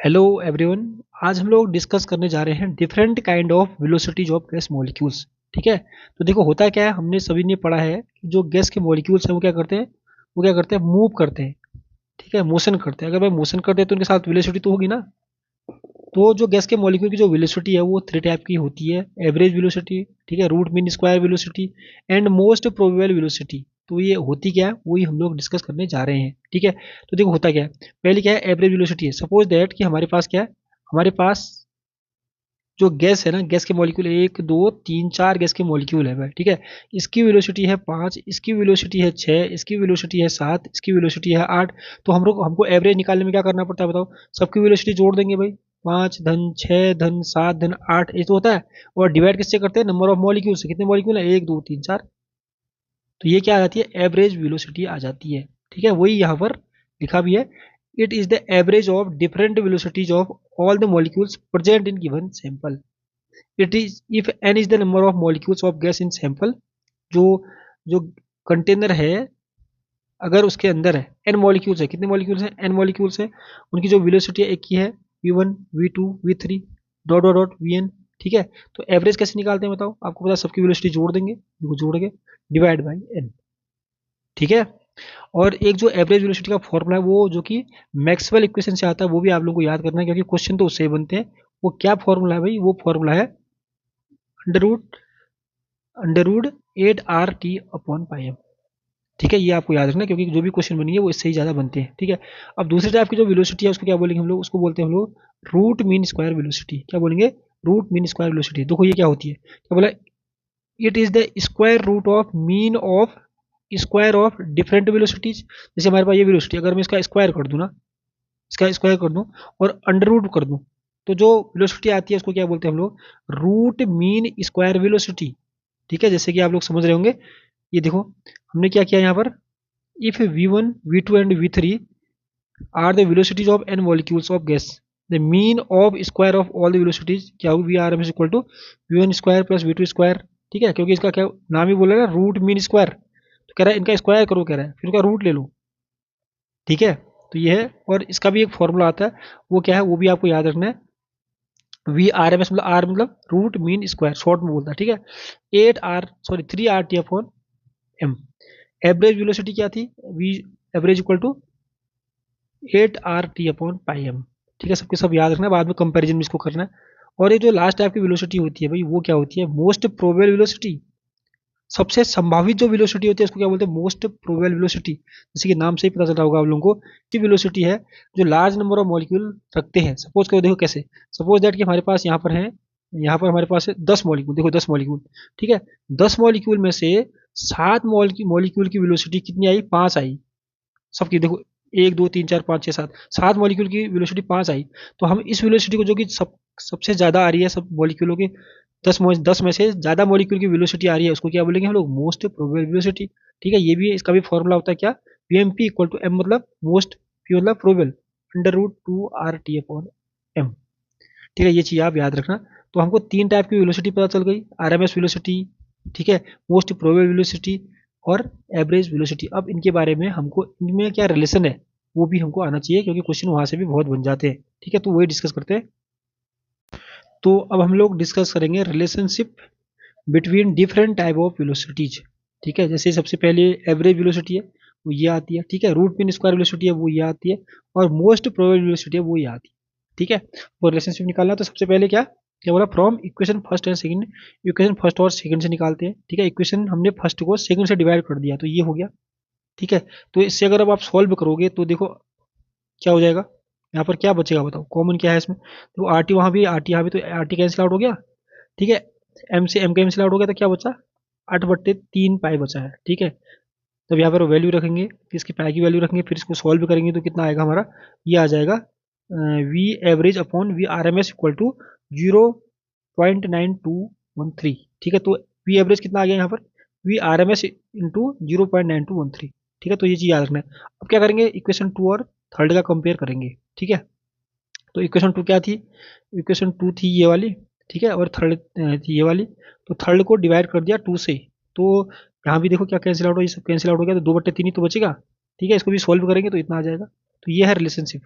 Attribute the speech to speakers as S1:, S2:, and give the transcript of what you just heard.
S1: Hello everyone. आज हम लोग डिस्कस करने जा रहे हैं different kind of velocities of gas molecules. ठीक है, तो देखो होता क्या है, हमने सभी ने पढ़ा है कि जो गैस के मॉलिक्यूल्स हैं वो क्या करते हैं मूव करते हैं। ठीक है, मोशन करते हैं। अगर भाई मोशन करते हैं तो उनके साथ वेलोसिटी तो होगी ना। तो जो गैस के मॉलिक्यूल की जो वेलोसिटी है वो थ्री टाइप की होती है। एवरेज वेलोसिटी, ठीक है, root mean square velocity and most probable velocity. तो ये होती क्या है वही हम लोग डिस्कस करने जा रहे हैं। ठीक है, तो देखो होता क्या है, पहले क्या है एवरेज वेलोसिटी है। सपोज दैट कि हमारे पास क्या है, हमारे पास जो गैस है ना, गैस के मॉलिक्यूल एक दो तीन चार गैस के मॉलिक्यूल है भाई। ठीक है, इसकी वेलोसिटी है 5, इसकी वेलोसिटी है 6, इसकी वेलोसिटी है 7, इसकी वेलोसिटी है 8। तो हम लोग हमको एवरेज निकालने में क्या करना पड़ता है बताओ। सबकी वेलोसिटी जोड़ देंगे भाई, 5 धन 6 धन 7 धन 8 ये तो होता है। और डिवाइड किससे करते हैं, नंबर ऑफ मॉलिक्यूल से। कितने मॉलिक्यूल है, 1 2 3 4। तो ये क्या आ जाती है, एवरेज वेलोसिटी आ जाती है। ठीक है, वही यहाँ पर लिखा भी है, it is the average of different velocities of all the molecules present in given sample. It is if n is the number of molecules of gas in sample. जो जो कंटेनर है, अगर उसके अंदर है n मॉलिक्यूल्स है, कितने molecules हैं, n मॉलिक्यूल्स है, उनकी जो वेलोसिटी है एक ही है, v1 v2 v3 dot dot dot vn। ठीक है, तो एवरेज कैसे निकालते हैं बताओ। आपको पता है, सबकी वेलोसिटी जोड़ देंगे, देखो जोड़ के डिवाइड बाई n। ठीक है, और एक जो एवरेज वेलोसिटी का फॉर्मूला है वो जो कि मैक्सवेल इक्वेशन से आता है, वो भी आप लोगों को याद करना है क्योंकि क्वेश्चन तो उससे ही बनते हैं। वो क्या फॉर्मूला है भाई, वो फॉर्मूला है under root 8 RT upon pi M. ठीक है, ये आपको याद रखना क्योंकि जो भी क्वेश्चन बनेंगे वो इससे ही ज़्यादा बनते हैं। ठीक है, अब दूसरी टाइप की जो वेलोसिटी है उसको क्या बोलेंगे हम लोग, उसको बोलते हैं हम लोग रूट मीन स्क्वायर वेलोसिटी। क्या बोलेंगे, रूट मीन स्क्वायर वेलोसिटी। देखो ये क्या होती है, क्या बोला, it is the square root of mean of square of different velocities. जैसे हमारे पास ये वेलोसिटी, अगर मैं इसका स्क्वायर कर दूँ ना, इसका स्क्वायर कर दूँ और अंडर रूट कर दूँ, तो जो वेलोसिटी आती है उसको क्या बोलते हैं हम लोग, रूट मीन स्क्वायर वेलोसिटी। ठीक है, जैसे कि आप लोग समझ रहे होंगे। ये देखो हमने क्या किया यहाँ पर, if v1 v2 and v3 are the velocities of n molecules of gas, the mean of square of all the velocities क्या होगी, V R M is equal to v1 square plus v2 square. ठीक है, क्योंकि इसका क्या नाम ही बोला है ना, रूट मीन स्क्वायर। तो कह रहा है इनका स्क्वायर करो, कह रहा है फिर इनका रूट ले लो। ठीक है, तो ये है, और इसका भी एक फॉर्मूला आता है, वो क्या है वो भी आपको याद रखना है। वी आर एम एस मतलब आर मतलब रूट मीन स्क्वायर, शॉर्ट में बोलता है। ठीक है, 3 RT upon M. Average velocity क्या थी, V average equal to 8 RT upon pi M. ठीक है, सबके सब याद रखना है, बाद में कंपैरिजन में इसको करना है। और ये जो लास्ट टाइप की वेलोसिटी होती है भाई, वो क्या होती है, मोस्ट प्रोबेबल वेलोसिटी। सबसे संभावित जो वेलोसिटी होती है उसको क्या बोलते हैं, मोस्ट प्रोबेबल वेलोसिटी। जैसे कि नाम से ही पता चल रहा होगा आप लोगों को, कि वेलोसिटी है जो लार्ज नंबर ऑफ मॉलिक्यूल रखते हैं। सपोज करो, देखो कैसे, सपोज दैट कि हमारे पास यहाँ पर है, यहाँ पर हमारे पास है 10 मॉलिक्यूल। देखो 10 मॉलिक्यूल, ठीक है, 10 मॉलिक्यूल में से 7 मॉलिक्यूल की वेलोसिटी कितनी आई, 5 आई। सबकी देखो, 1 2 3 4 5 6 7, 7 मॉलिक्यूल की वेलोसिटी 5 आई। तो हम इस वेलोसिटी को, जो कि सबसे ज़्यादा आ रही है सब मॉलिक्यूलों की, 10 में से ज़्यादा मॉलिक्यूल की वेलोसिटी आ रही है, उसको क्या बोलेंगे हम लोग, मोस्ट प्रोबेबल वेलोसिटी। ठीक है, ये भी इसका भी फॉर्मूला होता है क्या, पी इक्वल टू एम मतलब मोस्ट, पी मतलब probable, under root 2 RT upon M. ठीक है, ये चीज़ आप याद रखना। तो हमको तीन टाइप की वेलोसिटी पता चल गई, आरएमएस वेलोसिटी, ठीक है, मोस्ट प्रोबेबल वेलोसिटी और एवरेज वेलोसिटी। अब इनके बारे में हमको, इनमें क्या रिलेशन है वो भी हमको आना चाहिए, क्योंकि क्वेश्चन वहाँ से भी बहुत बन जाते हैं। ठीक है, तो वही डिस्कस करते हैं। तो अब हम लोग डिस्कस करेंगे relationship between different type of velocities. ठीक है, जैसे सबसे पहले एवरेज वेलोसिटी है वो ये आती है। ठीक है, रूट मीन स्क्वायर वेलोसिटी है वो ये आती है, और मोस्ट प्रोबेबल वेलोसिटी है वो ये आती है। ठीक है, वो रिलेशनशिप निकालना, तो सबसे पहले क्या क्या बोला, from equation first and second. Equation first और सेकंड से निकालते हैं। ठीक है, इक्वेशन हमने फर्स्ट को सेकंड से डिवाइड कर दिया, तो ये हो गया। ठीक है, तो इससे अगर अब आप सॉल्व करोगे तो देखो क्या हो जाएगा, यहाँ पर क्या बचेगा बताओ, कॉमन क्या है इसमें, तो आर टी वहाँ भी, आर टी यहाँ भी, तो आर टी कैंसिल आउट हो गया। ठीक है, एम से एम कैंसिल आउट हो गया, तो क्या बचा, 8/3 पाई बचा है। ठीक है, तब यहाँ पर वैल्यू रखेंगे, फिर इसकी पाई की वैल्यू रखेंगे, फिर इसको सॉल्व करेंगे तो कितना आएगा हमारा, ये आ जाएगा V average upon V R M S equal to 0.9213। ठीक है, तो वी एवरेज कितना आ गया यहाँ पर, V R M S into 0.9213। ठीक है, तो ये चीज़ याद रखना है। अब क्या करेंगे, इक्वेशन टू और थर्ड का कंपेयर करेंगे। ठीक है, तो इक्वेशन टू क्या थी, इक्वेशन टू थी ये वाली। ठीक है, और थर्ड थी ये वाली। तो थर्ड को डिवाइड कर दिया 2 से, तो यहाँ भी देखो क्या कैंसिल आउट हो, ये सब कैंसिल आउट हो गया, तो 2/3 ही तो बचेगा। ठीक है, इसको भी सॉल्व करेंगे तो इतना आ जाएगा। तो ये है रिलेशनशिप।